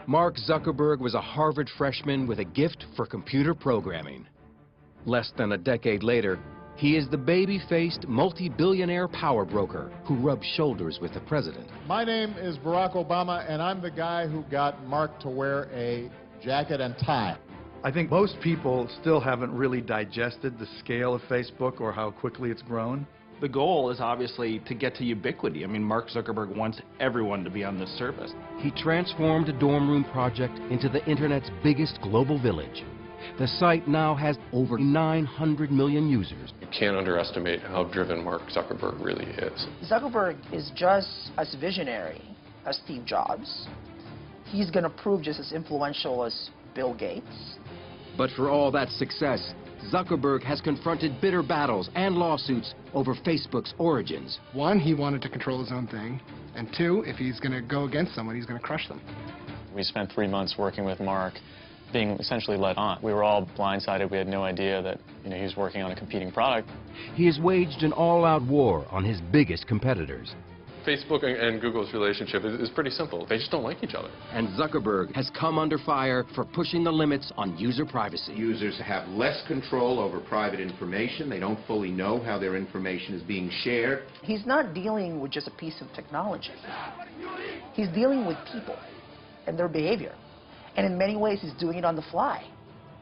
Mark Zuckerberg was a Harvard freshman with a gift for computer programming. Less than a decade later, he is the baby-faced, multi-billionaire power broker who rubs shoulders with the president. My name is Barack Obama, and I'm the guy who got Mark to wear a jacket and tie. I think most people still haven't really digested the scale of Facebook or how quickly it's grown. The goal is obviously to get to ubiquity. I mean, Mark Zuckerberg wants everyone to be on this service. He transformed a dorm room project into the internet's biggest global village. The site now has over 900 million users. You can't underestimate how driven Mark Zuckerberg really is. Zuckerberg is just as visionary as Steve Jobs. He's going to prove just as influential as Bill Gates. But for all that success, Zuckerberg has confronted bitter battles and lawsuits over Facebook's origins. One, he wanted to control his own thing. And two, if he's going to go against someone, he's going to crush them. We spent 3 months working with Mark, being essentially led on. We were all blindsided. We had no idea that he was working on a competing product. He has waged an all-out war on his biggest competitors. Facebook and Google's relationship is pretty simple. They just don't like each other. And Zuckerberg has come under fire for pushing the limits on user privacy. Users have less control over private information. They don't fully know how their information is being shared. He's not dealing with just a piece of technology. He's dealing with people and their behavior. And in many ways, he's doing it on the fly.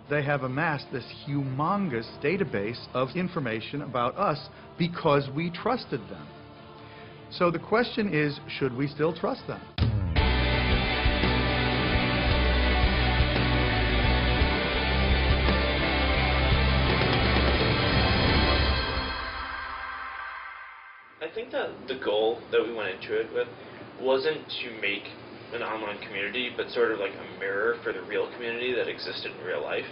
They have amassed this humongous database of information about us because we trusted them. So the question is, should we still trust them? I think that the goal that we went into it with wasn't to make an online community, but sort of like a mirror for the real community that existed in real life.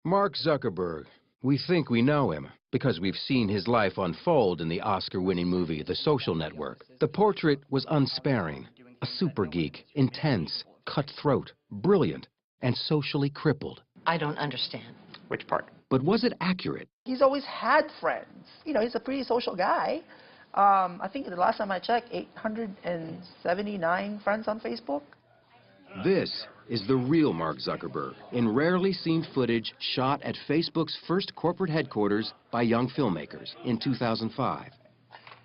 Mark Zuckerberg. We think we know him because we've seen his life unfold in the Oscar-winning movie The Social Network. The portrait was unsparing, a super geek, intense, cutthroat, brilliant, and socially crippled. I don't understand. Which part? But was it accurate? He's always had friends. He's a pretty social guy. I think the last time I checked, 879 friends on Facebook. This is the real Mark Zuckerberg in rarely seen footage shot at Facebook's first corporate headquarters by young filmmakers in 2005.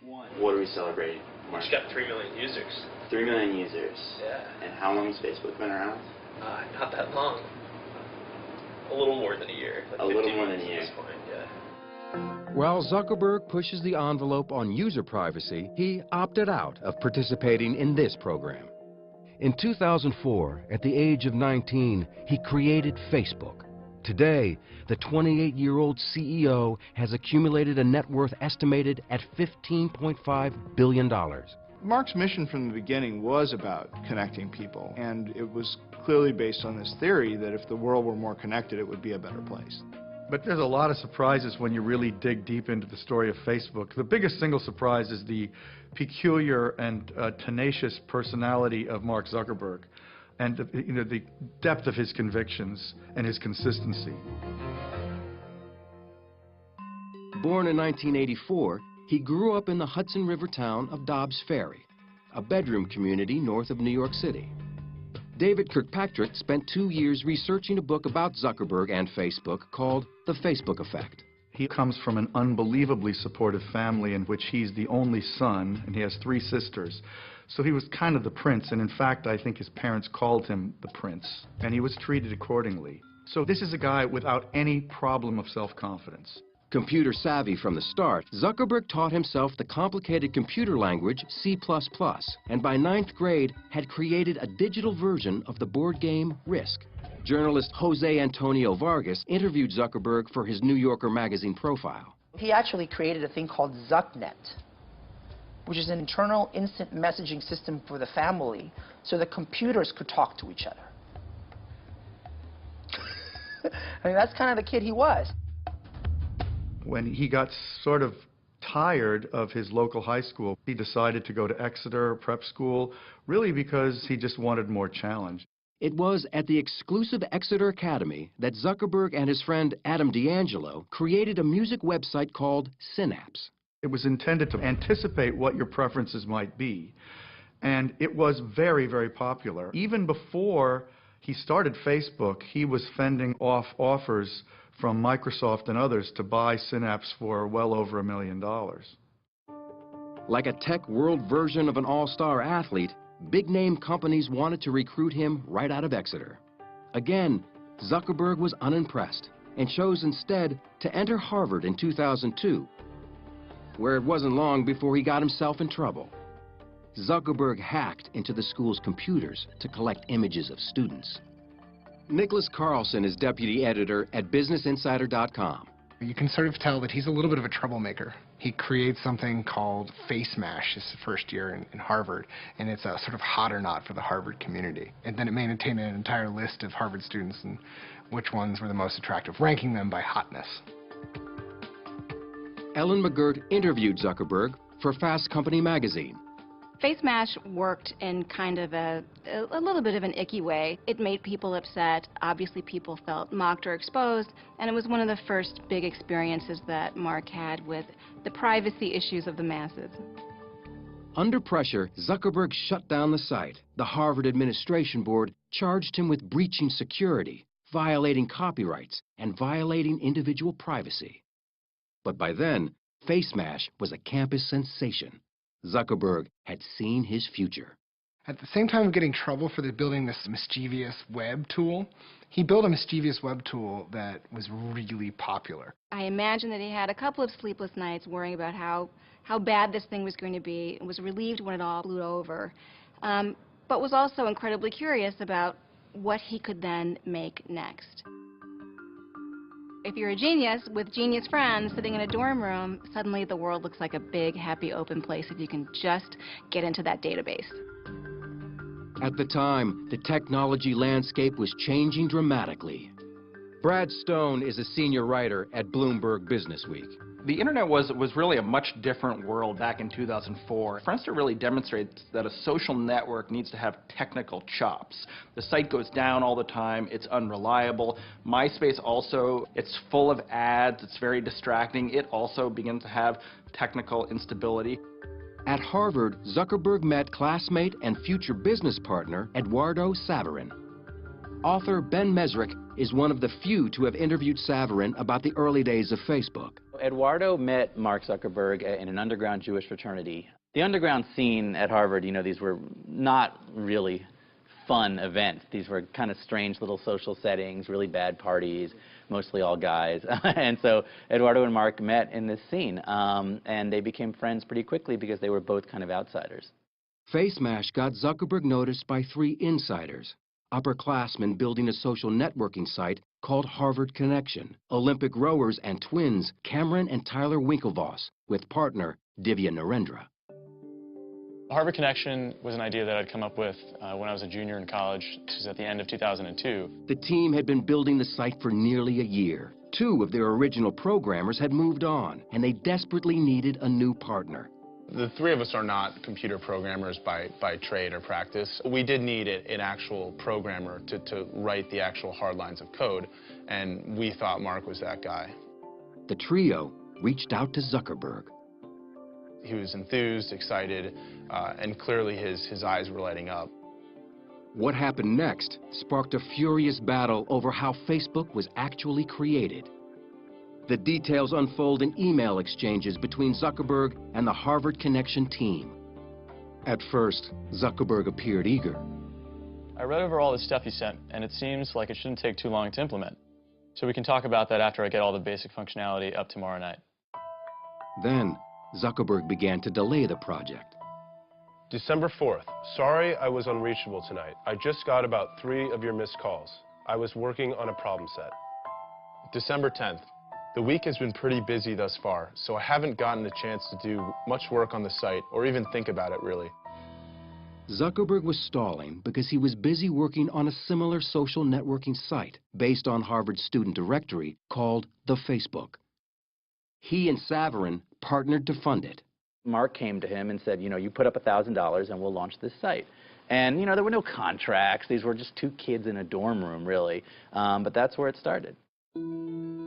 What are we celebrating, Mark? It's got 3 million users. 3 million users? Yeah. And how long has Facebook been around? Not that long. A little more than a year. Like a little more than a year. At this point, yeah. While Zuckerberg pushes the envelope on user privacy, he opted out of participating in this program. In 2004, at the age of 19, he created Facebook. Today, the 28-year-old CEO has accumulated a net worth estimated at $15.5 billion. Mark's mission from the beginning was about connecting people, and it was clearly based on this theory that if the world were more connected, it would be a better place. But there's a lot of surprises when you really dig deep into the story of Facebook. The biggest single surprise is the peculiar and tenacious personality of Mark Zuckerberg and the depth of his convictions and his consistency. Born in 1984, he grew up in the Hudson River town of Dobbs Ferry, a bedroom community north of New York City. David Kirkpatrick spent 2 years researching a book about Zuckerberg and Facebook called The Facebook Effect. He comes from an unbelievably supportive family in which he's the only son, and he has 3 sisters. So he was kind of the prince, and in fact, I think his parents called him the prince, and he was treated accordingly. So this is a guy without any problem of self-confidence. Computer savvy from the start, Zuckerberg taught himself the complicated computer language C++, and by 9th grade had created a digital version of the board game Risk. Journalist Jose Antonio Vargas interviewed Zuckerberg for his New Yorker magazine profile. He actually created a thing called ZuckNet, which is an internal instant messaging system for the family so the computers could talk to each other. I mean, that's kind of the kid he was. When he got sort of tired of his local high school, he decided to go to Exeter prep school, really because he just wanted more challenge. It was at the exclusive Exeter Academy that Zuckerberg and his friend Adam D'Angelo created a music website called Synapse. It was intended to anticipate what your preferences might be And it was very, very popular. Even before he started Facebook, he was fending off offers from Microsoft and others to buy Synapse for well over $1 million. Like a tech world version of an all-star athlete, big-name companies wanted to recruit him right out of Exeter. Again, Zuckerberg was unimpressed and chose instead to enter Harvard in 2002, where it wasn't long before he got himself in trouble. Zuckerberg hacked into the school's computers to collect images of students. Nicholas Carlson is deputy editor at BusinessInsider.com. You can sort of tell that he's a little bit of a troublemaker. He creates something called Face Mash his first year in Harvard, and it's a sort of hot or not for the Harvard community. And then it maintained an entire list of Harvard students and which ones were the most attractive, ranking them by hotness. Ellen McGirt interviewed Zuckerberg for Fast Company magazine. Face Mash worked in kind of a little bit of an icky way. It made people upset. Obviously, people felt mocked or exposed, and it was one of the first big experiences that Mark had with the privacy issues of the masses. Under pressure, Zuckerberg shut down the site. The Harvard Administration Board charged him with breaching security, violating copyrights, and violating individual privacy. But by then, Face Mash was a campus sensation. Zuckerberg had seen his future. At the same time of getting trouble for building this mischievous web tool, he built a mischievous web tool that was really popular. I imagine that he had a couple of sleepless nights worrying about how bad this thing was going to be, and was relieved when it all blew over, but was also incredibly curious about what he could then make next. If you're a genius with genius friends sitting in a dorm room, suddenly the world looks like a big, happy, open place if you can just get into that database. At the time, the technology landscape was changing dramatically. Brad Stone is a senior writer at Bloomberg Businessweek. The internet was really a much different world back in 2004. Friendster really demonstrates that a social network needs to have technical chops. The site goes down all the time, it's unreliable. MySpace also, it's full of ads, it's very distracting. It also begins to have technical instability. At Harvard, Zuckerberg met classmate and future business partner Eduardo Saverin. Author Ben Mesrick is one of the few to have interviewed Saverin about the early days of Facebook. Eduardo met Mark Zuckerberg in an underground Jewish fraternity. The underground scene at Harvard, you know, these were not really fun events. These were kind of strange little social settings, really bad parties, mostly all guys. And so Eduardo and Mark met in this scene, and they became friends pretty quickly because they were both kind of outsiders. Face Mash got Zuckerberg noticed by three insiders. Upperclassmen building a social networking site called Harvard Connection, Olympic rowers and twins Cameron and Tyler Winklevoss, with partner Divya Narendra. Harvard Connection was an idea that I'd come up with when I was a junior in college. This was at the end of 2002. The team had been building the site for nearly a year. Two of their original programmers had moved on, and they desperately needed a new partner. The three of us are not computer programmers by trade or practice. We did need an actual programmer to write the actual hard lines of code, and we thought Mark was that guy. The trio reached out to Zuckerberg. He was enthused, excited, and clearly his eyes were lighting up. What happened next sparked a furious battle over how Facebook was actually created. The details unfold in email exchanges between Zuckerberg and the Harvard Connection team. At first, Zuckerberg appeared eager. I read over all the stuff you sent, and it seems like it shouldn't take too long to implement. So we can talk about that after I get all the basic functionality up tomorrow night. Then, Zuckerberg began to delay the project. December 4th. Sorry I was unreachable tonight. I just got about 3 of your missed calls. I was working on a problem set. December 10th. The week has been pretty busy thus far, so I haven't gotten a chance to do much work on the site or even think about it, really. Zuckerberg was stalling because he was busy working on a similar social networking site based on Harvard's student directory called The Facebook. He and Saverin partnered to fund it. Mark came to him and said, you know, you put up $1,000 and we'll launch this site. And, you know, there were no contracts. These were just two kids in a dorm room, really. But that's where it started.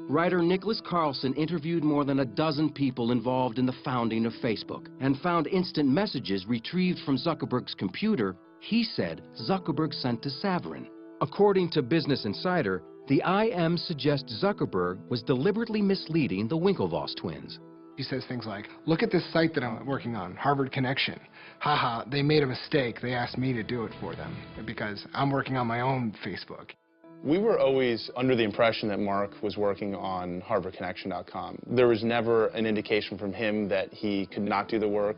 Writer Nicholas Carlson interviewed more than a dozen people involved in the founding of Facebook and found instant messages retrieved from Zuckerberg's computer he said Zuckerberg sent to Saverin. According to Business Insider, the IM suggests Zuckerberg was deliberately misleading the Winklevoss twins. He says things like, look at this site that I'm working on, Harvard Connection. Haha, they made a mistake. They asked me to do it for them because I'm working on my own Facebook. We were always under the impression that Mark was working on HarvardConnection.com. There was never an indication from him that he could not do the work,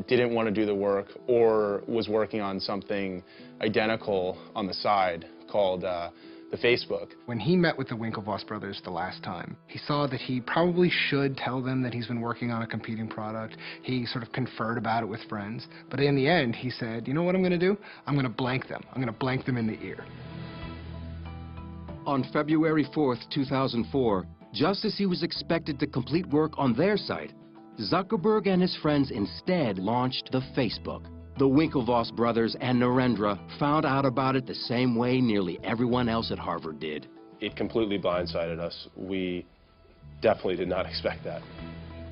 didn't want to do the work, or was working on something identical on the side called the Facebook. When he met with the Winklevoss brothers the last time, he saw that he probably should tell them that he's been working on a competing product. He sort of conferred about it with friends. But in the end, he said, you know what I'm going to do? I'm going to blank them. I'm going to blank them in the ear. On February 4th, 2004, just as he was expected to complete work on their site, Zuckerberg and his friends instead launched the Facebook. The Winklevoss brothers and Narendra found out about it the same way nearly everyone else at Harvard did. It completely blindsided us. We definitely did not expect that.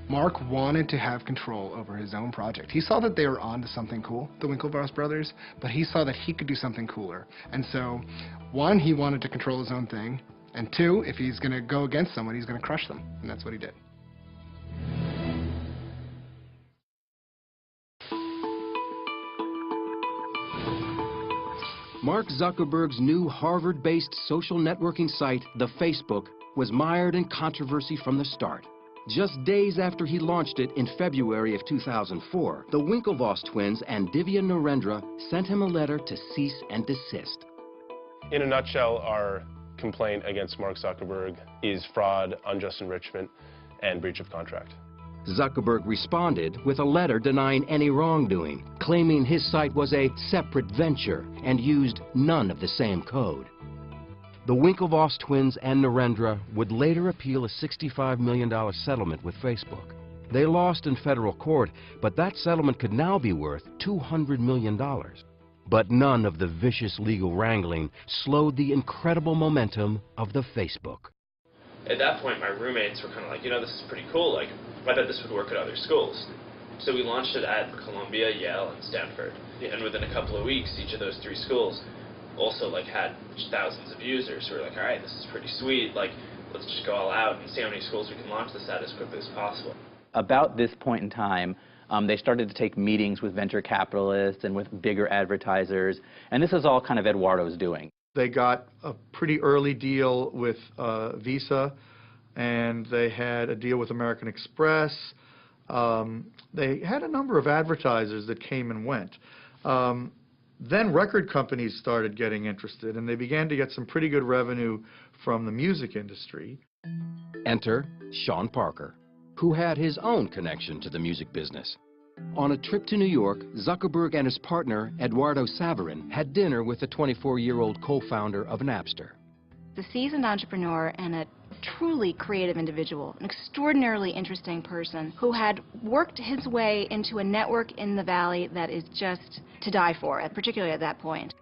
Mark wanted to have control over his own project. He saw that they were onto something cool, the Winklevoss brothers, but he saw that he could do something cooler. And so, one, he wanted to control his own thing, and two, if he's going to go against someone, he's going to crush them. And that's what he did. Mark Zuckerberg's new Harvard-based social networking site, the Facebook, was mired in controversy from the start. Just days after he launched it in February of 2004, the Winklevoss twins and Divya Narendra sent him a letter to cease and desist. In a nutshell, our complaint against Mark Zuckerberg is fraud, unjust enrichment, and breach of contract. Zuckerberg responded with a letter denying any wrongdoing, claiming his site was a separate venture and used none of the same code. The Winklevoss twins and Narendra would later appeal a $65 million settlement with Facebook. They lost in federal court, but that settlement could now be worth $200 million. But none of the vicious legal wrangling slowed the incredible momentum of the Facebook. At that point, my roommates were kind of like, you know, this is pretty cool. Like, I bet this would work at other schools. So we launched it at Columbia, Yale, and Stanford. And within a couple of weeks, each of those three schools also like had thousands of users who were like, all right, this is pretty sweet. Like, let's just go all out and see how many schools we can launch this at as quickly as possible. About this point in time, they started to take meetings with venture capitalists and with bigger advertisers. And this is all kind of Eduardo's doing. They got a pretty early deal with Visa, and they had a deal with American Express. They had a number of advertisers that came and went. Then record companies started getting interested, and they began to get some pretty good revenue from the music industry. Enter Sean Parker, who had his own connection to the music business. On a trip to New York, Zuckerberg and his partner, Eduardo Saverin, had dinner with the 24-year-old co-founder of Napster. The seasoned entrepreneur and a truly creative individual, an extraordinarily interesting person who had worked his way into a network in the Valley that is just to die for, particularly at that point.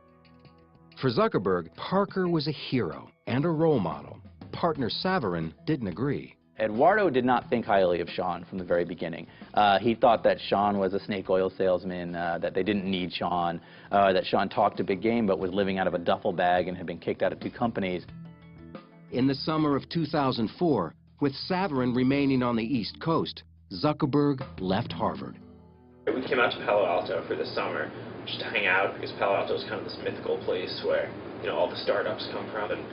For Zuckerberg, Parker was a hero and a role model. Partner Saverin didn't agree. Eduardo did not think highly of Sean from the very beginning. He thought that Sean was a snake oil salesman, that they didn't need Sean, that Sean talked a big game but was living out of a duffel bag and had been kicked out of 2 companies. In the summer of 2004, with Saverin remaining on the East Coast, Zuckerberg left Harvard. We came out to Palo Alto for the summer just to hang out because Palo Alto is kind of this mythical place where, you know, all the startups come from, and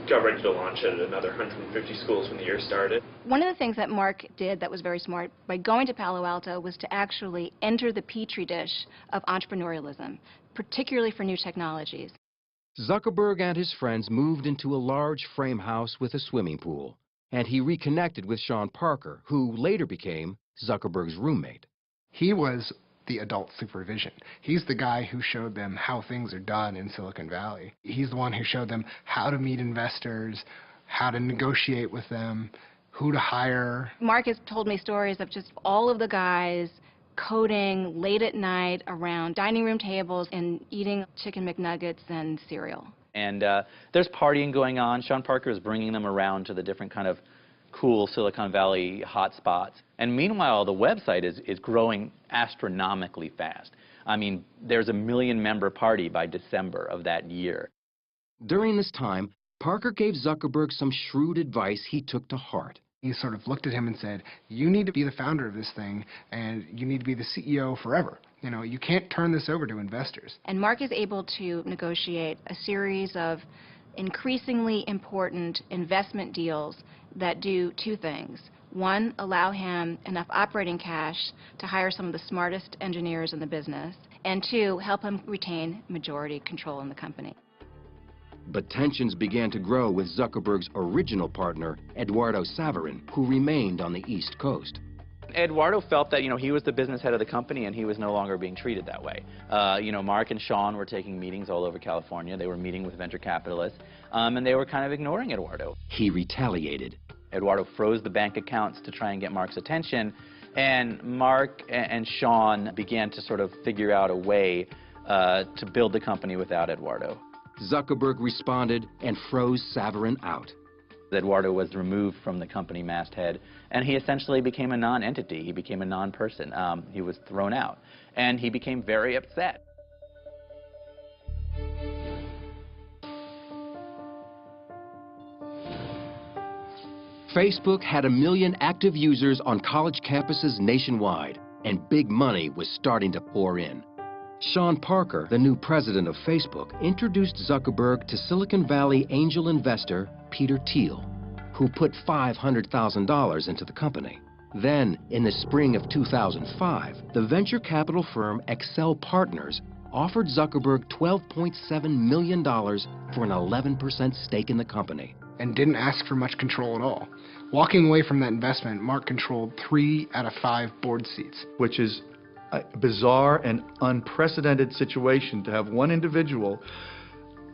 got ready to launch it at another 150 schools when the year started. One of the things that Mark did that was very smart by going to Palo Alto was to actually enter the petri dish of entrepreneurialism, particularly for new technologies. Zuckerberg and his friends moved into a large frame house with a swimming pool, and he reconnected with Sean Parker, who later became Zuckerberg's roommate. He was the adult supervision. He's the guy who showed them how things are done in Silicon Valley. He's the one who showed them how to meet investors, how to negotiate with them, who to hire. Mark has told me stories of just all of the guys coding late at night around dining room tables and eating chicken McNuggets and cereal. And there's partying going on. Sean Parker is bringing them around to the different kind of cool Silicon Valley hotspots. And meanwhile, the website is growing astronomically fast. I mean, there's a 1 million-member party by December of that year. During this time, Parker gave Zuckerberg some shrewd advice he took to heart. He sort of looked at him and said, you need to be the founder of this thing, and you need to be the CEO forever. You know, you can't turn this over to investors. And Mark is able to negotiate a series of increasingly important investment deals that do two things. One, allow him enough operating cash to hire some of the smartest engineers in the business, and two, help him retain majority control in the company. But tensions began to grow with Zuckerberg's original partner, Eduardo Saverin, who remained on the East Coast. Eduardo felt that, he was the business head of the company and he was no longer being treated that way. Mark and Sean were taking meetings all over California. They were meeting with venture capitalists, and they were kind of ignoring Eduardo. He retaliated. Eduardo froze the bank accounts to try and get Mark's attention, and Mark and Sean began to sort of figure out a way to build the company without Eduardo. Zuckerberg responded and froze Saverin out. Eduardo was removed from the company masthead, and he essentially became a non-entity. He became a non-person. He was thrown out, and he became very upset. Facebook had 1 million active users on college campuses nationwide, and big money was starting to pour in. Sean Parker, the new president of Facebook, introduced Zuckerberg to Silicon Valley angel investor Peter Thiel, who put $500,000 into the company. Then, in the spring of 2005, the venture capital firm Excel Partners offered Zuckerberg $12.7 million for an 11% stake in the company. And didn't ask for much control at all. Walking away from that investment, Mark controlled 3 out of 5 board seats. Which is a bizarre and unprecedented situation to have one individual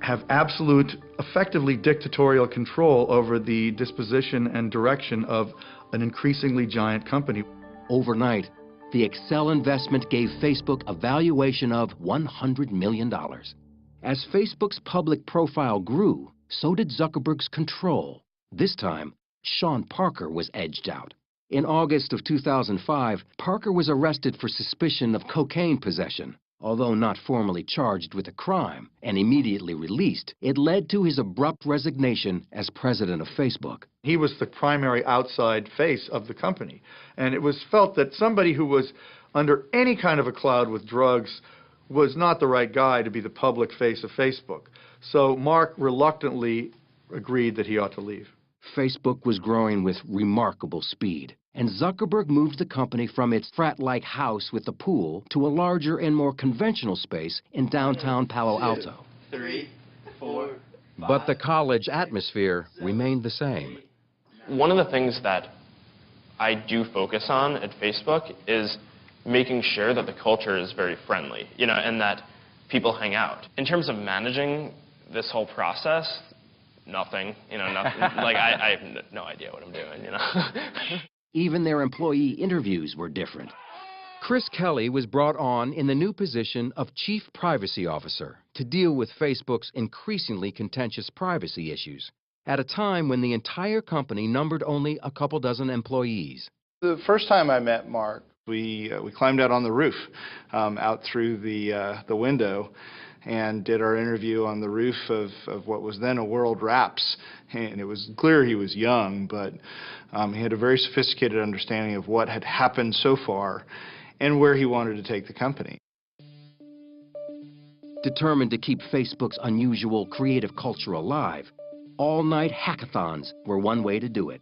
have absolute, effectively dictatorial control over the disposition and direction of an increasingly giant company. Overnight, the Excel investment gave Facebook a valuation of $100 million. As Facebook's public profile grew, so did Zuckerberg's control. This time, Sean Parker was edged out. In August of 2005, Parker was arrested for suspicion of cocaine possession. Although not formally charged with a crime and immediately released, it led to his abrupt resignation as president of Facebook. He was the primary outside face of the company, and it was felt that somebody who was under any kind of a cloud with drugs was not the right guy to be the public face of Facebook. So Mark reluctantly agreed that he ought to leave. Facebook was growing with remarkable speed, and Zuckerberg moved the company from its frat-like house with the pool to a larger and more conventional space in downtown Palo Alto. 3, 4, 5, but the college atmosphere remained the same. One of the things that I do focus on at Facebook is making sure that the culture is very friendly, and that people hang out. In terms of managing this whole process, nothing, nothing. Like, I have no idea what I'm doing, Even their employee interviews were different. Chris Kelly was brought on in the new position of Chief Privacy Officer to deal with Facebook's increasingly contentious privacy issues, at a time when the entire company numbered only a couple dozen employees. The first time I met Mark, we climbed out on the roof, out through the window, and did our interview on the roof of what was then a World Wraps. And it was clear he was young, but he had a very sophisticated understanding of what had happened so far and where he wanted to take the company. Determined to keep Facebook's unusual creative culture alive, all-night hackathons were one way to do it.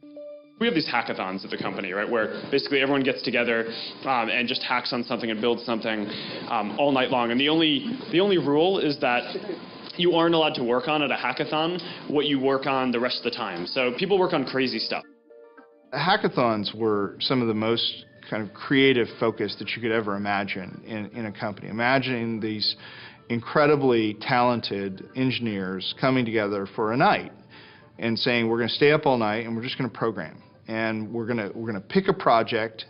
We have these hackathons at the company, right, where basically everyone gets together and just hacks on something and builds something all night long. And the only rule is that you aren't allowed to work on at a hackathon what you work on the rest of the time. So people work on crazy stuff. Hackathons were some of the most kind of creative focus that you could ever imagine in a company. Imagining these incredibly talented engineers coming together for a night and saying, we're going to stay up all night and we're just going to program. And we're going to pick a project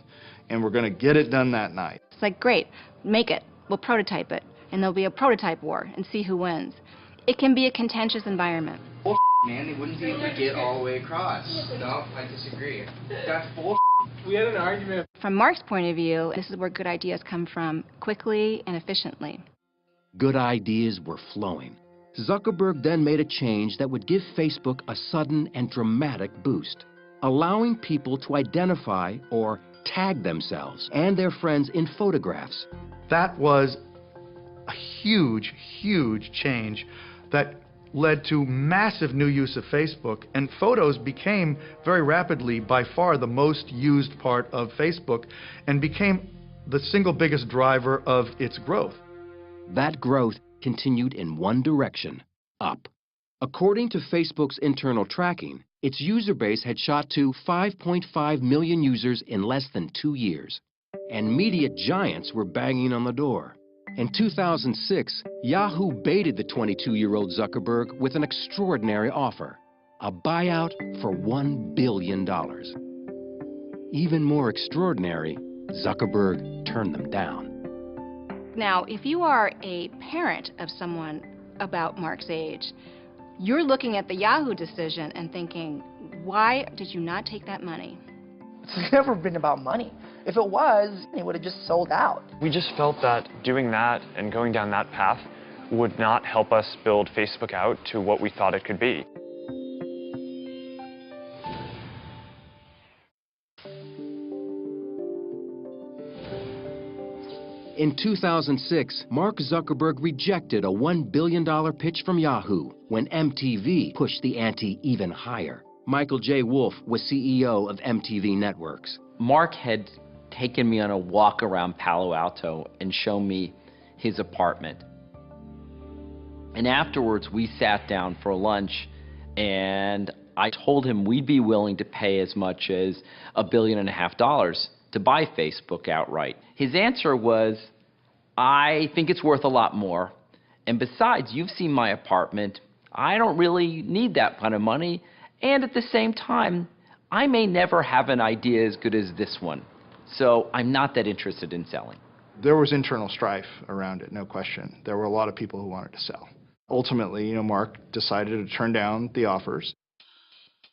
and we're going to get it done that night. It's like, great, make it. We'll prototype it. And there'll be a prototype war and see who wins. it can be a contentious environment. Bull man, they wouldn't be able to get all the way across. No, I disagree. That's bull. We had an argument. From Mark's point of view, this is where good ideas come from quickly and efficiently. Good ideas were flowing. Zuckerberg then made a change that would give Facebook a sudden and dramatic boost, allowing people to identify or tag themselves and their friends in photographs. That was a huge, huge change that led to massive new use of Facebook, and photos became very rapidly by far the most used part of Facebook and became the single biggest driver of its growth. That growth continued in one direction, up. According to Facebook's internal tracking, its user base had shot to 5.5 million users in less than 2 years. And media giants were banging on the door. In 2006, Yahoo baited the 22-year-old Zuckerberg with an extraordinary offer, a buyout for $1 billion. Even more extraordinary, Zuckerberg turned them down. Now, if you are a parent of someone about Mark's age, you're looking at the Yahoo decision and thinking, why did you not take that money? It's never been about money. If it was, it would have just sold out. We just felt that doing that and going down that path would not help us build Facebook out to what we thought it could be. In 2006, Mark Zuckerberg rejected a $1 billion pitch from Yahoo when MTV pushed the ante even higher. Michael J. Wolf was CEO of MTV Networks. Mark had taken me on a walk around Palo Alto and shown me his apartment. And afterwards, we sat down for lunch, and I told him we'd be willing to pay as much as $1.5 billion to buy Facebook outright. His answer was, I think it's worth a lot more. And besides, you've seen my apartment. I don't really need that kind of money. And at the same time, I may never have an idea as good as this one. So I'm not that interested in selling. There was internal strife around it, no question. There were a lot of people who wanted to sell. Ultimately, Mark decided to turn down the offers.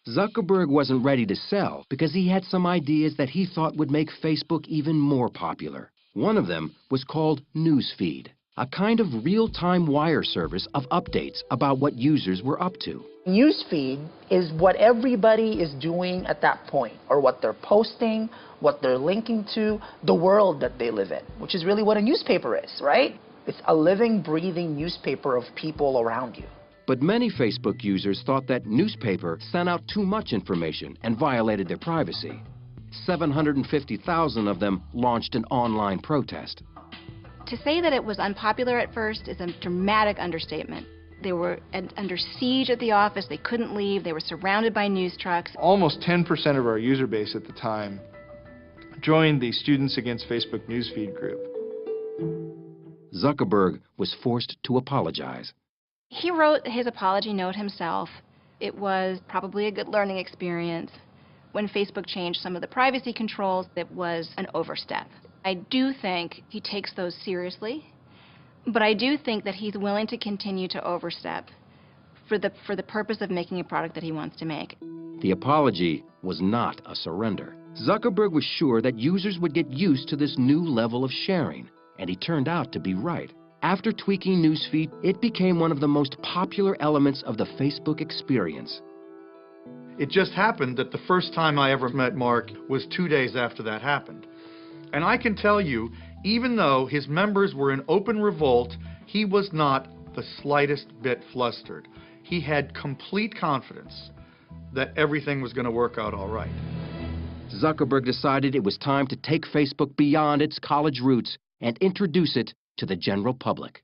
Zuckerberg wasn't ready to sell because he had some ideas that he thought would make Facebook even more popular. One of them was called Newsfeed, a kind of real-time wire service of updates about what users were up to. Newsfeed is what everybody is doing at that point, or what they're posting, what they're linking to, the world that they live in, which is really what a newspaper is, right? It's a living, breathing newspaper of people around you. But many Facebook users thought that newspaper sent out too much information and violated their privacy. 750,000 of them launched an online protest. To say that it was unpopular at first is a dramatic understatement. They were under siege at the office. They couldn't leave. They were surrounded by news trucks. Almost 10% of our user base at the time joined the Students Against Facebook Newsfeed group. Zuckerberg was forced to apologize. He wrote his apology note himself. It was probably a good learning experience. When Facebook changed some of the privacy controls, it was an overstep. I do think he takes those seriously, but I do think that he's willing to continue to overstep for the purpose of making a product that he wants to make. The apology was not a surrender. Zuckerberg was sure that users would get used to this new level of sharing, and he turned out to be right. After tweaking Newsfeed, it became one of the most popular elements of the Facebook experience. It just happened that the first time I ever met Mark was 2 days after that happened. And I can tell you, even though his members were in open revolt, he was not the slightest bit flustered. He had complete confidence that everything was going to work out all right. Zuckerberg decided it was time to take Facebook beyond its college roots and introduce it to the general public.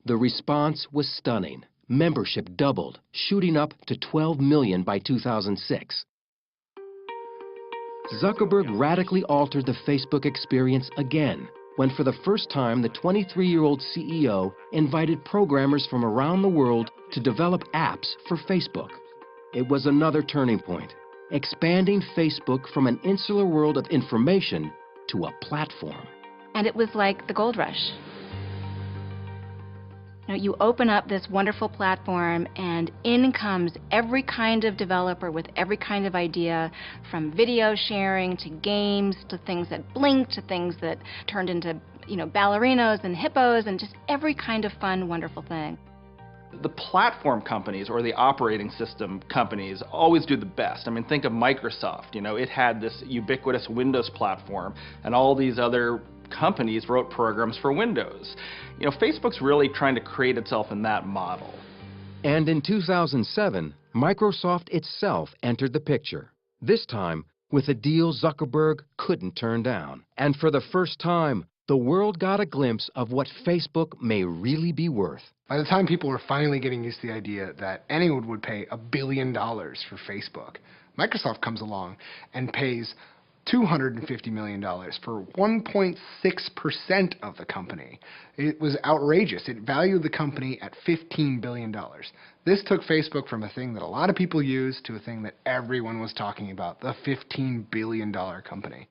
The response was stunning. Membership doubled, shooting up to 12 million by 2006. Zuckerberg radically altered the Facebook experience again, when for the first time the 23-year-old CEO invited programmers from around the world to develop apps for Facebook. It was another turning point, expanding Facebook from an insular world of information to a platform. And it was like the gold rush. You open up this wonderful platform and in comes every kind of developer with every kind of idea, from video sharing to games to things that blink to things that turned into, ballerinos and hippos and just every kind of fun, wonderful thing. The platform companies or the operating system companies always do the best. I mean, think of Microsoft. It had this ubiquitous Windows platform, and all these other companies wrote programs for Windows. Facebook's really trying to create itself in that model. And in 2007, Microsoft itself entered the picture, this time with a deal Zuckerberg couldn't turn down. And for the first time, the world got a glimpse of what Facebook may really be worth. By the time people were finally getting used to the idea that anyone would pay $1 billion for Facebook, Microsoft comes along and pays $250 million for 1.6% of the company. It was outrageous. It valued the company at $15 billion. This took Facebook from a thing that a lot of people use to a thing that everyone was talking about, the $15 billion company.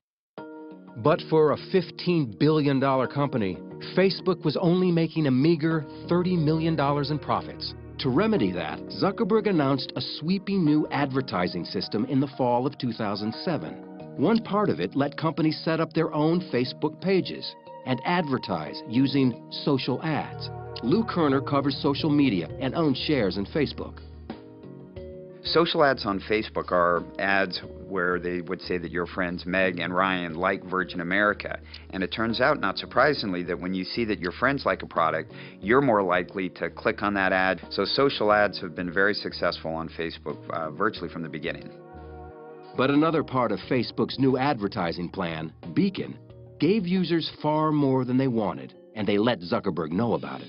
But for a $15 billion company, Facebook was only making a meager $30 million in profits. To remedy that, Zuckerberg announced a sweeping new advertising system in the fall of 2007. One part of it let companies set up their own Facebook pages and advertise using social ads. Lou Kerner covers social media and owns shares in Facebook. Social ads on Facebook are ads where they would say that your friends Meg and Ryan like Virgin America. And it turns out, not surprisingly, that when you see that your friends like a product, you're more likely to click on that ad. So social ads have been very successful on Facebook virtually from the beginning. But another part of Facebook's new advertising plan, Beacon, gave users far more than they wanted, and they let Zuckerberg know about it.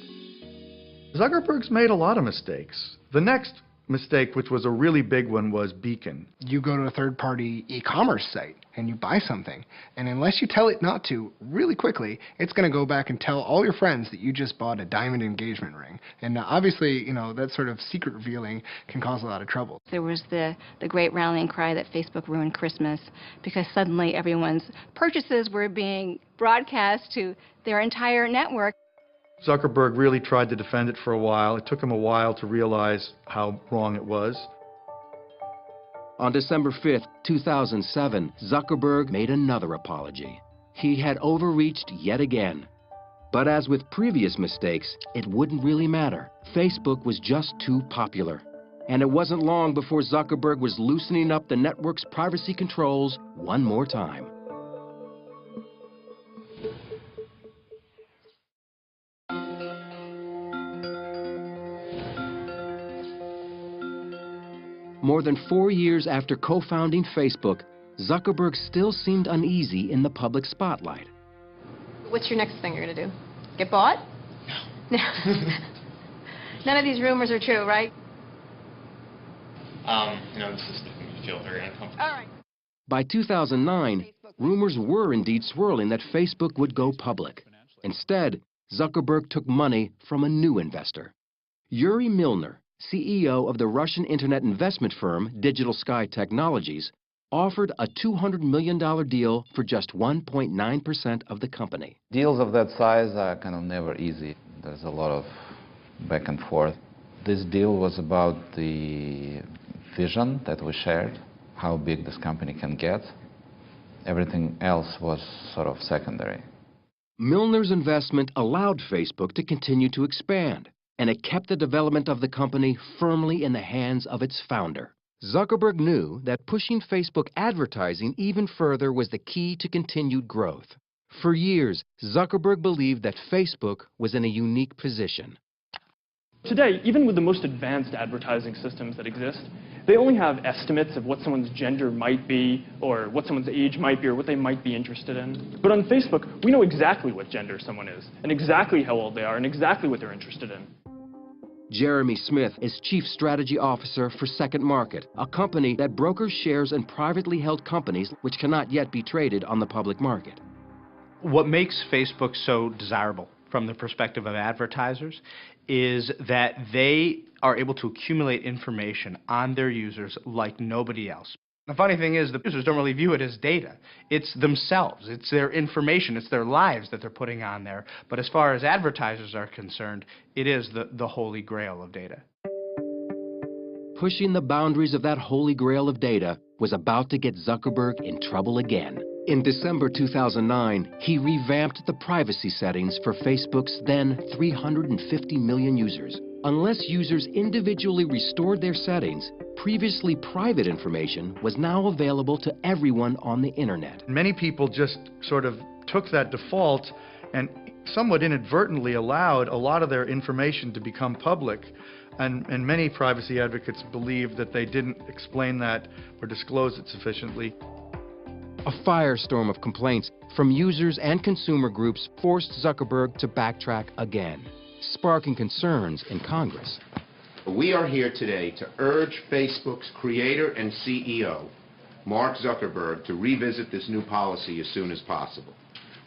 Zuckerberg's made a lot of mistakes. The next mistake, which was a really big one, was Beacon. You go to a third-party e-commerce site and you buy something, and unless you tell it not to, really quickly, it's going to go back and tell all your friends that you just bought a diamond engagement ring. And obviously, that sort of secret revealing can cause a lot of trouble. There was the great rallying cry that Facebook ruined Christmas because suddenly everyone's purchases were being broadcast to their entire network. Zuckerberg really tried to defend it for a while. It took him a while to realize how wrong it was. On December 5th, 2007, Zuckerberg made another apology. He had overreached yet again. But as with previous mistakes, it wouldn't really matter. Facebook was just too popular. And it wasn't long before Zuckerberg was loosening up the network's privacy controls one more time. More than 4 years after co-founding Facebook, Zuckerberg still seemed uneasy in the public spotlight. What's your next thing you're going to do? Get bought? No. None of these rumors are true, right? This is making me feel very uncomfortable. All right. By 2009, rumors were indeed swirling that Facebook would go public. Instead, Zuckerberg took money from a new investor. Yuri Milner, CEO of the Russian internet investment firm Digital Sky Technologies, offered a $200 million deal for just 1.9% of the company. Deals of that size are kind of never easy. There's a lot of back and forth. This deal was about the vision that we shared, how big this company can get. Everything else was sort of secondary. Milner's investment allowed Facebook to continue to expand, and it kept the development of the company firmly in the hands of its founder. Zuckerberg knew that pushing Facebook advertising even further was the key to continued growth. For years, Zuckerberg believed that Facebook was in a unique position. Today, even with the most advanced advertising systems that exist, they only have estimates of what someone's gender might be, or what someone's age might be, or what they might be interested in. But on Facebook, we know exactly what gender someone is, and exactly how old they are, and exactly what they're interested in. Jeremy Smith is Chief Strategy Officer for Second Market, a company that brokers shares in privately held companies which cannot yet be traded on the public market. What makes Facebook so desirable from the perspective of advertisers is that they are able to accumulate information on their users like nobody else. The funny thing is the users don't really view it as data. It's themselves. It's their information. It's their lives that they're putting on there. But as far as advertisers are concerned, it is the holy grail of data. Pushing the boundaries of that holy grail of data was about to get Zuckerberg in trouble again. In December 2009, he revamped the privacy settings for Facebook's then 350 million users. Unless users individually restored their settings, previously private information was now available to everyone on the internet. Many people just sort of took that default and somewhat inadvertently allowed a lot of their information to become public. And many privacy advocates believe that they didn't explain that or disclose it sufficiently. A firestorm of complaints from users and consumer groups forced Zuckerberg to backtrack again, sparking concerns in Congress. We are here today to urge Facebook's creator and CEO, Mark Zuckerberg, to revisit this new policy as soon as possible.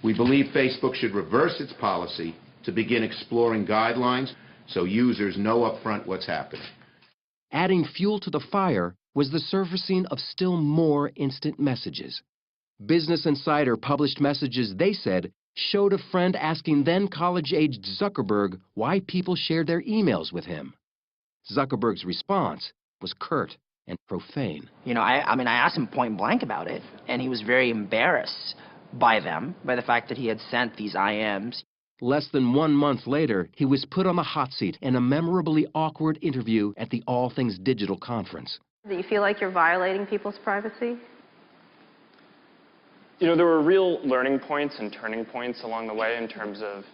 We believe Facebook should reverse its policy to begin exploring guidelines so users know upfront what's happening. Adding fuel to the fire was the surfacing of still more instant messages. Business Insider published messages they said showed a friend asking then college-aged Zuckerberg why people shared their emails with him. Zuckerberg's response was curt and profane. You know, I mean, I asked him point blank about it, and he was very embarrassed by the fact that he had sent these IMs. Less than 1 month later, he was put on the hot seat in a memorably awkward interview at the All Things Digital conference. Do you feel like you're violating people's privacy? You know, there were real learning points and turning points along the way in terms of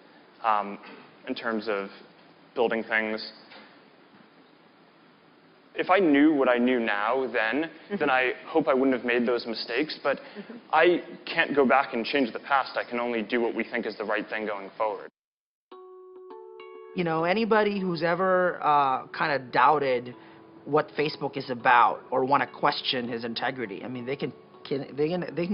building things. If I knew what I knew now then I hope I wouldn't have made those mistakes. But I can't go back and change the past. I can only do what we think is the right thing going forward. You know, anybody who's ever kind of doubted what Facebook is about or want to question his integrity, I mean, they can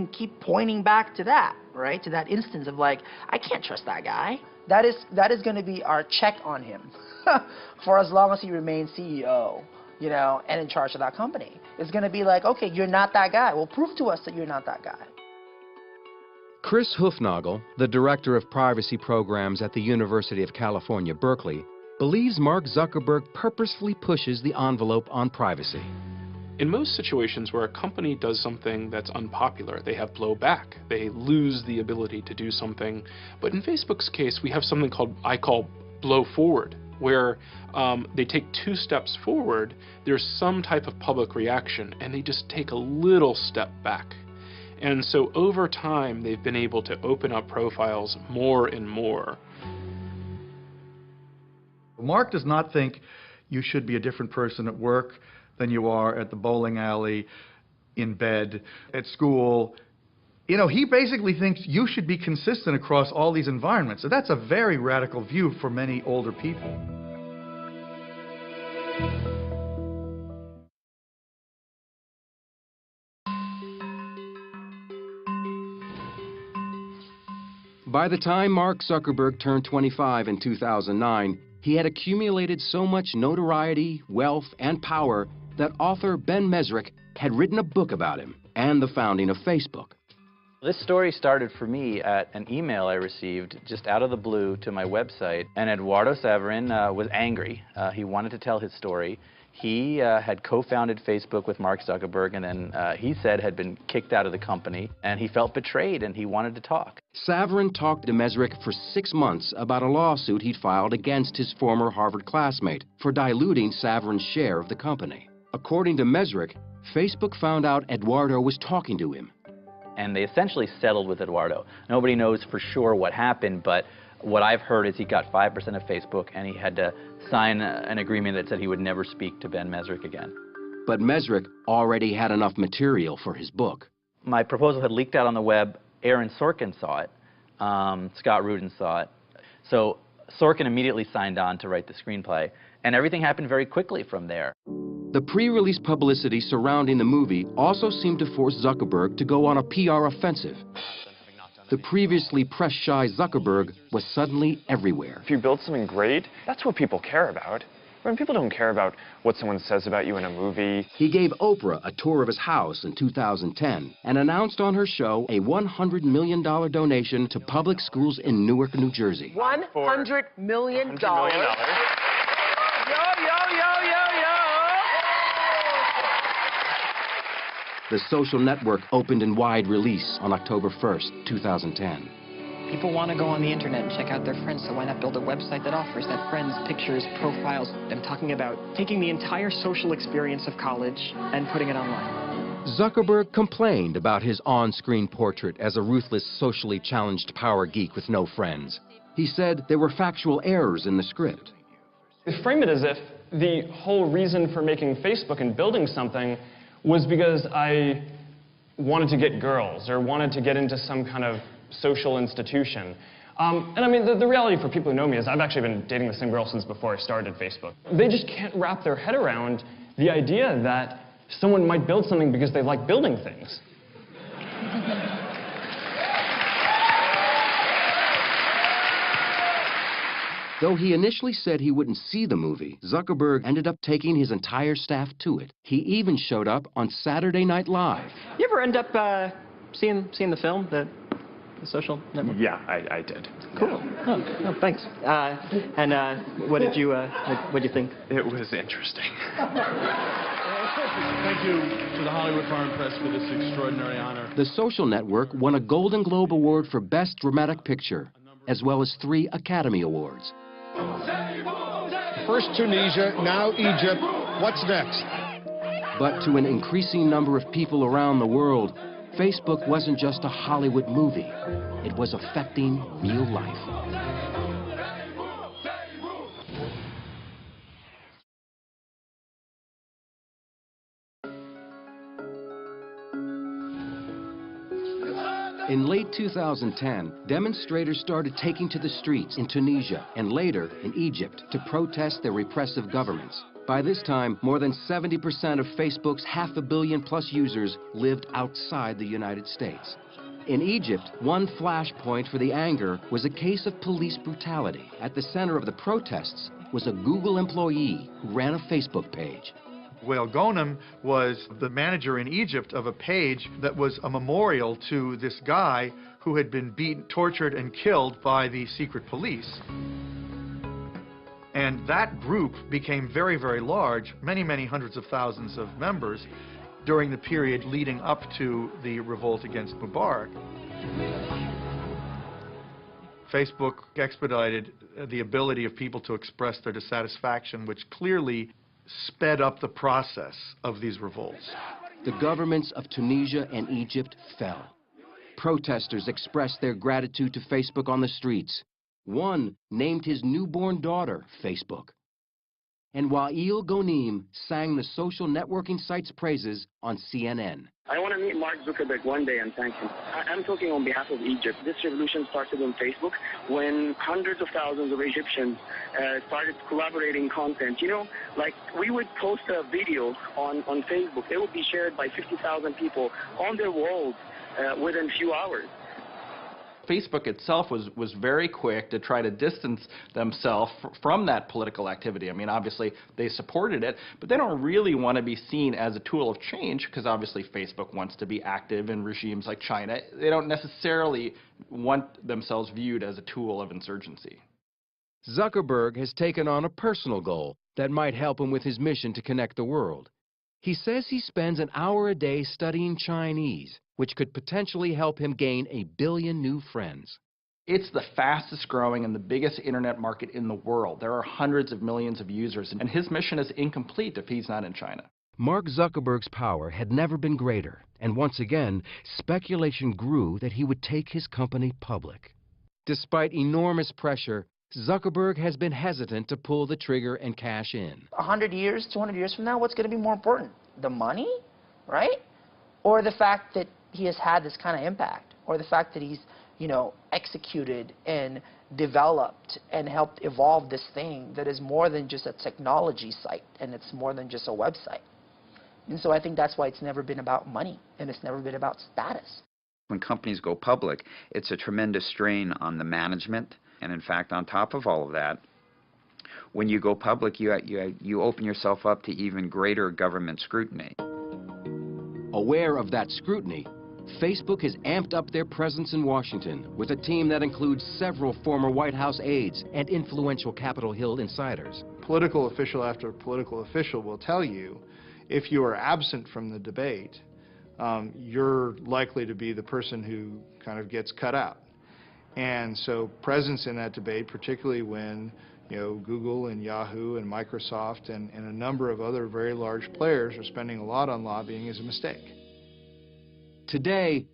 keep pointing back to that, right? To that instance of like, I can't trust that guy. That is going to be our check on him for as long as he remains CEO, you know, and in charge of that company. It's going to be like, okay, you're not that guy. Well, prove to us that you're not that guy. Chris Hufnagel, the director of privacy programs at the University of California, Berkeley, believes Mark Zuckerberg purposefully pushes the envelope on privacy. In most situations where a company does something that's unpopular, they have blowback. They lose the ability to do something. But in Facebook's case, we have something I call blow forward, where they take 2 steps forward, there's some type of public reaction, and they just take a little step back. And so over time, they've been able to open up profiles more and more. Mark does not think you should be a different person at work than you are at the bowling alley, in bed, at school. You know, he basically thinks you should be consistent across all these environments. So that's a very radical view for many older people. By the time Mark Zuckerberg turned 25 in 2009, he had accumulated so much notoriety, wealth, and power that author Ben Mesrick had written a book about him and the founding of Facebook. This story started for me at an email I received just out of the blue to my website, and Eduardo Saverin was angry. He wanted to tell his story. He had co-founded Facebook with Mark Zuckerberg, and then he said had been kicked out of the company, and he felt betrayed, and he wanted to talk. Saverin talked to Mesrick for 6 months about a lawsuit he'd filed against his former Harvard classmate for diluting Saverin's share of the company. According to Mesrick, Facebook found out Eduardo was talking to him. And they essentially settled with Eduardo. Nobody knows for sure what happened, but what I've heard is he got 5% of Facebook, and he had to sign an agreement that said he would never speak to Ben Mesrick again. But Mesrick already had enough material for his book. My proposal had leaked out on the web. Aaron Sorkin saw it. Scott Rudin saw it. So Sorkin immediately signed on to write the screenplay, and everything happened very quickly from there. The pre-release publicity surrounding the movie also seemed to force Zuckerberg to go on a PR offensive. The previously press-shy Zuckerberg was suddenly everywhere. If you build something great, that's what people care about. When people don't care about what someone says about you in a movie. He gave Oprah a tour of his house in 2010 and announced on her show a $100 million donation to public schools in Newark, New Jersey. $100 million. $100 million. The social network opened in wide release on October 1st, 2010. People want to go on the internet and check out their friends, so why not build a website that offers that friends, pictures, profiles? I'm talking about taking the entire social experience of college and putting it online. Zuckerberg complained about his on-screen portrait as a ruthless, socially challenged power geek with no friends. He said there were factual errors in the script. They frame it as if the whole reason for making Facebook and building something was because I wanted to get girls or wanted to get into some kind of social institution. And I mean, the reality for people who know me is I've actually been dating the same girl since before I started Facebook. They just can't wrap their head around the idea that someone might build something because they like building things. Though he initially said he wouldn't see the movie, Zuckerberg ended up taking his entire staff to it. He even showed up on Saturday Night Live. You ever end up seeing the film, the Social Network? Yeah, I did. Cool. Oh, thanks. And what did you think? It was interesting. Thank you to the Hollywood Foreign Press for this extraordinary honor. The Social Network won a Golden Globe Award for Best Dramatic Picture, as well as 3 Academy Awards. First Tunisia, now Egypt. What's next? But to an increasing number of people around the world, Facebook wasn't just a Hollywood movie. It was affecting real life. In late 2010, demonstrators started taking to the streets in Tunisia and later in Egypt to protest their repressive governments. By this time, more than 70% of Facebook's 500 million plus users lived outside the United States. In Egypt, one flashpoint for the anger was a case of police brutality. At the center of the protests was a Google employee who ran a Facebook page. Wael Ghonim was the manager in Egypt of a page that was a memorial to this guy who had been beaten, tortured, and killed by the secret police. And that group became very, very large, many hundreds of thousands of members during the period leading up to the revolt against Mubarak. Facebook expedited the ability of people to express their dissatisfaction, which clearly sped up the process of these revolts. The governments of Tunisia and Egypt fell. Protesters expressed their gratitude to Facebook on the streets. One named his newborn daughter Facebook. And Wael Ghonim sang the social networking site's praises on CNN. I want to meet Mark Zuckerberg one day and thank him. I'm talking on behalf of Egypt. This revolution started on Facebook when hundreds of thousands of Egyptians started collaborating content. You know, like we would post a video on Facebook. It would be shared by 50,000 people on their walls within a few hours. Facebook itself was very quick to try to distance themselves from that political activity. I mean, obviously, they supported it, but they don't really want to be seen as a tool of change because obviously Facebook wants to be active in regimes like China. They don't necessarily want themselves viewed as a tool of insurgency. Zuckerberg has taken on a personal goal that might help him with his mission to connect the world. He says he spends an hour a day studying Chinese, which could potentially help him gain 1 billion new friends. It's the fastest growing and the biggest internet market in the world. There are hundreds of millions of users, and his mission is incomplete if he's not in China. Mark Zuckerberg's power had never been greater, and once again, speculation grew that he would take his company public. Despite enormous pressure, Zuckerberg has been hesitant to pull the trigger and cash in. 100 years, 200 years from now, what's going to be more important? The money, right? Or the fact that he has had this kind of impact? Or the fact that he's, you know, executed and developed and helped evolve this thing that is more than just a technology site and it's more than just a website. And so I think that's why it's never been about money and it's never been about status. When companies go public, it's a tremendous strain on the management. And in fact, on top of all of that, when you go public, you open yourself up to even greater government scrutiny. Aware of that scrutiny, Facebook has amped up their presence in Washington with a team that includes several former White House aides and influential Capitol Hill insiders. Political official after political official will tell you, if you are absent from the debate, you're likely to be the person who kind of gets cut out. And so presence in that debate, particularly when Google and Yahoo and Microsoft and a number of other very large players are spending a lot on lobbying, is a mistake. Today,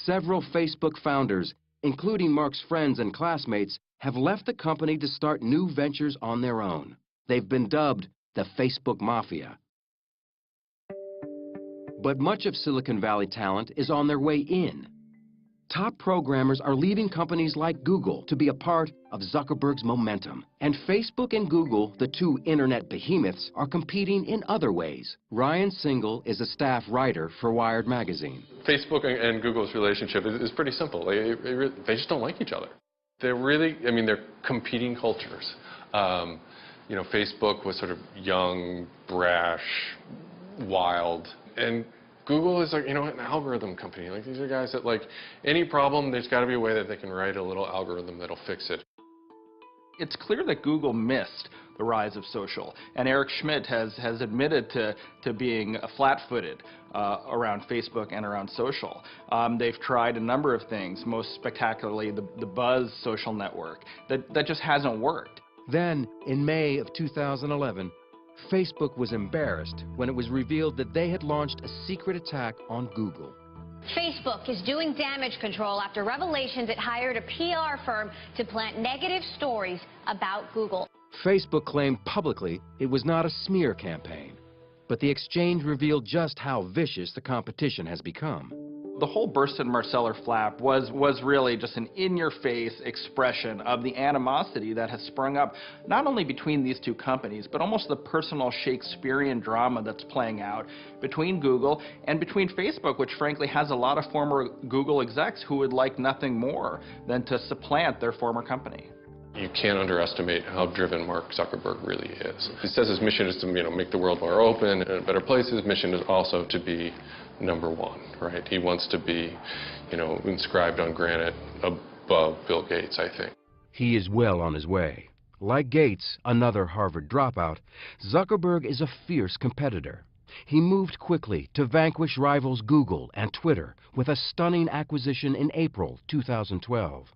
several Facebook founders, including Mark's friends and classmates, have left the company to start new ventures on their own. They've been dubbed the Facebook Mafia. But much of Silicon Valley talent is on their way in. Top programmers are leaving companies like Google to be a part of Zuckerberg's momentum. And Facebook and Google, the two internet behemoths, are competing in other ways. Ryan Singal is a staff writer for Wired magazine. Facebook and Google's relationship is pretty simple. They just don't like each other. They're really, they're competing cultures. Facebook was sort of young, brash, wild, and Google is like, an algorithm company. Like, these are guys that, like, any problem, there's got to be a way that they can write a little algorithm that'll fix it. It's clear that Google missed the rise of social, and Eric Schmidt has admitted to being flat-footed around Facebook and around social. They've tried a number of things, most spectacularly the Buzz social network. That just hasn't worked. Then, in May of 2011, Facebook was embarrassed when it was revealed that they had launched a secret attack on Google. Facebook is doing damage control after revelations it hired a PR firm to plant negative stories about Google. Facebook claimed publicly it was not a smear campaign, but the exchange revealed just how vicious the competition has become. The whole Burstyn Marsteller flap was really just an in-your-face expression of the animosity that has sprung up not only between these two companies, but almost the personal Shakespearean drama that's playing out between Google and between Facebook, which frankly has a lot of former Google execs who would like nothing more than to supplant their former company. You can't underestimate how driven Mark Zuckerberg really is. He says his mission is to make the world more open and better place. His mission is also to be number one, right? He wants to be, inscribed on granite above Bill Gates, I think. He is well on his way. Like Gates, another Harvard dropout, Zuckerberg is a fierce competitor. He moved quickly to vanquish rivals Google and Twitter with a stunning acquisition in April 2012.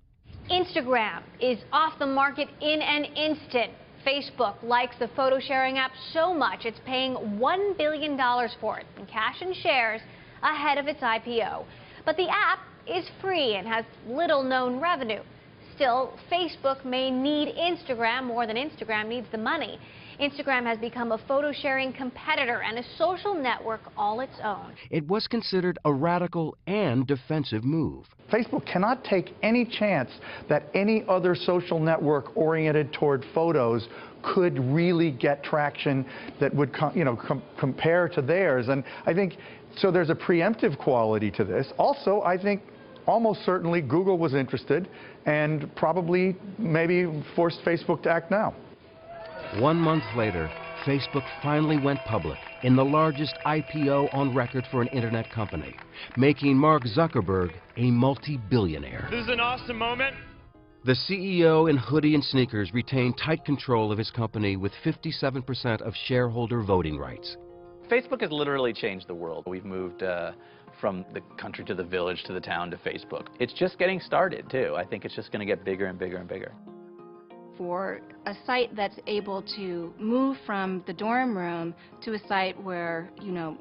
Instagram is off the market in an instant. Facebook likes the photo sharing app so much it's paying $1 billion for it in cash and shares ahead of its IPO. But the app is free and has little known revenue. Still, Facebook may need Instagram more than Instagram needs the money. Instagram has become a photo-sharing competitor and a social network all its own. It was considered a radical and defensive move. Facebook cannot take any chance that any other social network oriented toward photos could really get traction that would compare to theirs. And I think, so there's a preemptive quality to this. Also, I think almost certainly Google was interested and probably maybe forced Facebook to act now. 1 month later, Facebook finally went public in the largest IPO on record for an internet company, making Mark Zuckerberg a multi-billionaire. This is an awesome moment. The CEO in hoodie and sneakers retained tight control of his company with 57% of shareholder voting rights. Facebook has literally changed the world. We've moved from the country to the village to the town to Facebook. It's just getting started, too. I think it's just going to get bigger and bigger and bigger. For a site that's able to move from the dorm room to a site where,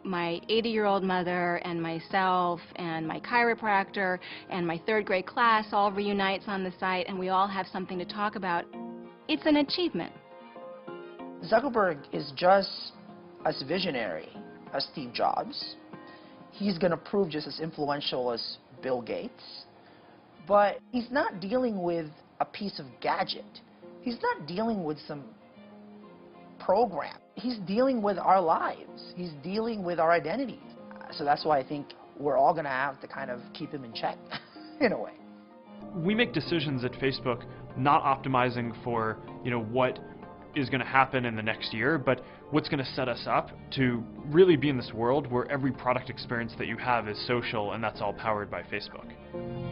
my 80-year-old mother and myself and my chiropractor and my third grade class all reunites on the site and we all have something to talk about, it's an achievement. Zuckerberg is just as visionary as Steve Jobs. He's going to prove just as influential as Bill Gates. But he's not dealing with a piece of gadget. He's not dealing with some program. He's dealing with our lives. He's dealing with our identities. So that's why I think we're all going to have to kind of keep him in check, in a way. We make decisions at Facebook not optimizing for, what is going to happen in the next year, but what's going to set us up to really be in this world where every product experience that you have is social, and that's all powered by Facebook.